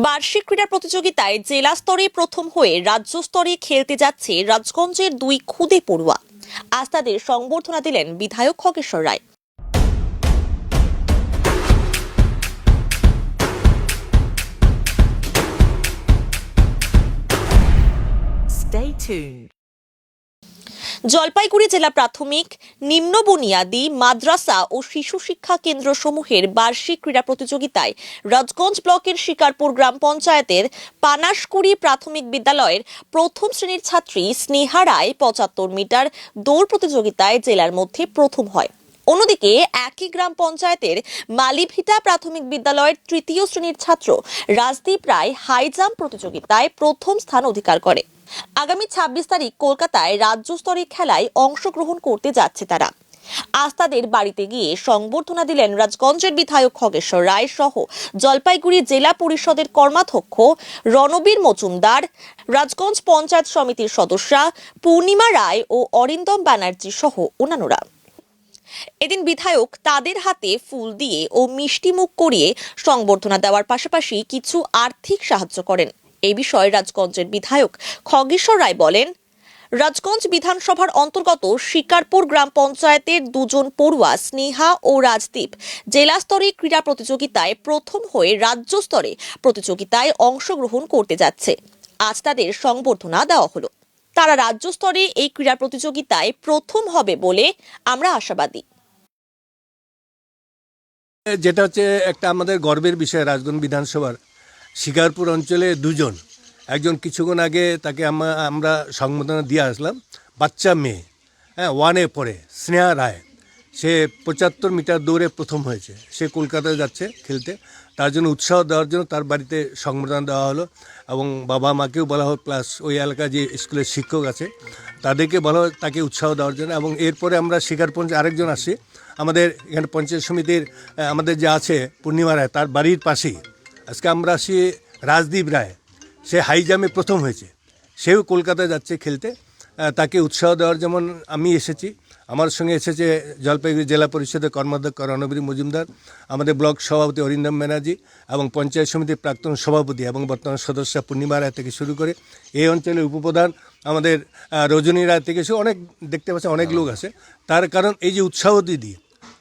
বার্ষিক ক্রীড়া প্রতিযোগিতায় জেলা স্তরে প্রথম হয়ে রাজ্য স্তরে খেলতে যাচ্ছে রাজগঞ্জের দুই খুদে পড়ুয়া। আজ তাদের সংবর্ধনা দিলেন বিধায়ক খগেশ্বর রায়। Stay tuned. জলপাইগুড়ি জেলা প্রাথমিক, নিম্ন বুনিয়াদী, মাদ্রাসা ও শিশু শিক্ষা কেন্দ্র সমূহের বার্ষিক ক্রীড়া প্রতিযোগিতায় রাজগঞ্জ ব্লকের শিকারপুর গ্রাম পঞ্চায়েতের পানাশকুড়ি প্রাথমিক বিদ্যালয়ের প্রথম শ্রেণীর ছাত্রী স্নেহা রায় ৭৫ মিটার দৌড় প্রতিযোগিতায় জেলার মধ্যে প্রথম হয়। অন্যদিকে একই গ্রাম পঞ্চায়েতের মালিভিটা প্রাথমিক বিদ্যালয়ের তৃতীয় শ্রেণীর ছাত্র রাজদীপ রায় হাই জাম্প প্রতিযোগিতায় প্রথম স্থান অধিকার করে। আগামী ২৬ তারিখ কলকাতায় রাজ্য স্তরের খেলায় অংশগ্রহণ করতে যাচ্ছে তারা। আজ তাদের বাড়িতে গিয়ে সংবর্ধনা দিলেন রাজগঞ্জের বিধায়ক খগেশ্বর রায় সহ জলপাইগুড়ি জেলা পরিষদের কর্মাধ্যক্ষ রণবীর মজুমদার, রাজগঞ্জ পঞ্চায়েত সমিতির সদস্যা পূর্ণিমা রায় ও অরিন্দম ব্যানার্জি সহ অন্যান্যরা। এদিন বিধায়ক তাদের হাতে ফুল দিয়ে ও মিষ্টি মুখ করিয়ে সংবর্ধনা দেওয়ার পাশাপাশি কিছু আর্থিক সাহায্য করেন। এই বিষয়ে রাজগঞ্জের বিধায়ক খগেশ্বর রায় বলেন, রাজগঞ্জ বিধানসভার অন্তর্গত শিকারপুর গ্রাম পঞ্চায়েতের দুজন পড়ুয়া স্নেহা ও রাজদীপ জেলা স্তরে ক্রীড়া প্রতিযোগিতায় প্রথম হয়ে রাজ্য স্তরে প্রতিযোগিতায় অংশগ্রহণ করতে যাচ্ছে। আজ তাদের সংবর্ধনা দেওয়া হলো। তারা রাজ্য স্তরে এই ক্রীড়া প্রতিযোগিতায় প্রথম হবে বলে আমরা আশাবাদী। যেটা হচ্ছে একটা আমাদের গর্বের বিষয়, রাজগঞ্জ বিধানসভার শিকারপুর অঞ্চলে দুজন, একজন কিছুক্ষণ আগে তাকে আমরা সংবর্ধনা দিয়ে আসলাম, বাচ্চা মেয়ে, হ্যাঁ, 1-এ পড়ে, স্নেহা রায়। সে ৭৫ মিটার দৌড়ে প্রথম হয়েছে। সে কলকাতায় যাচ্ছে খেলতে। তার জন্য উৎসাহ দেওয়ার জন্য তার বাড়িতে সংবর্ধনা দেওয়া হলো এবং বাবা মাকেও বলা হলো, প্লাস ওই এলাকায় যে স্কুলের শিক্ষক আছে তাদেরকে বলা হলো তাকে উৎসাহ দেওয়ার জন্য। এবং এরপরে আমরা শিকারপুঞ্জ আরেকজন আসি, আমাদের এখানে পঞ্চায়েত সমিতির আমাদের যে আছে পূর্ণিমা রায়, তার বাড়ির পাশেই আজকে আমরা আসি রাজদীপ রায়। সে হাই জাম্পে প্রথম হয়েছে, সেও কলকাতায় যাচ্ছে খেলতে। তাকে উৎসাহ দেওয়ার যেমন আমি এসেছি, আমার সঙ্গে এসেছে জলপাইগুড়ি জেলা পরিষদের কর্মাধ্যক্ষ রণবীর মজুমদার, আমাদের ব্লক সভাপতি অরিন্দম ব্যানার্জি এবং পঞ্চায়েত সমিতির প্রাক্তন সভাপতি এবং বর্তমান সদস্য পূর্ণিমা রায় থেকে শুরু করে এই অঞ্চলের উপপ্রধান আমাদের রজনী রায় থেকে শুরু অনেক দেখতে পাচ্ছে অনেক লোক আছে। তার কারণ এই যে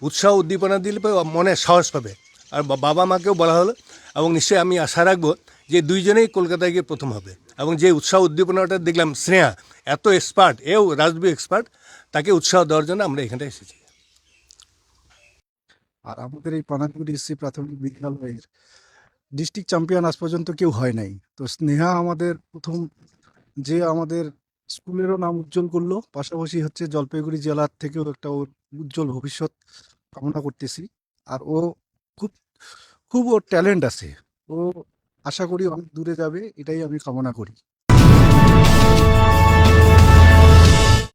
উৎসাহ উদ্দীপনা দিলে মনে সাহস পাবে। আর বাবা মাকেও বলা হলো এবং নিশ্চয়ই আমি আশা রাখবো যে দুইজনেই কলকাতায় গিয়ে প্রথম হবে। এবং যে উৎসাহ উদ্দীপনাটা দেখলাম, স্নেহা এত এক্সপার্ট, এও রাজবি এক্সপার্ট, তাকে উৎসাহ দেওয়ার জন্য আমরা এখানটা এসেছি। আর আমাদের এই পানাশকুড়ি এসসি প্রাথমিক বিদ্যালয়ের ডিস্ট্রিক্ট চ্যাম্পিয়ন আজ পর্যন্ত কেউ হয় নাই। তো স্নেহা আমাদের প্রথম, যে আমাদের স্কুলেরও নাম উজ্জ্বল করলো, পাশাপাশি হচ্ছে জলপাইগুড়ি জেলার থেকেও একটা ওর উজ্জ্বল ভবিষ্যৎ কামনা করতেছি। আর ও খুব খুব ওর ট্যালেন্ট আছে, ও আশা করি অনেক দূরে যাবে, এটাই আমি কামনা করি।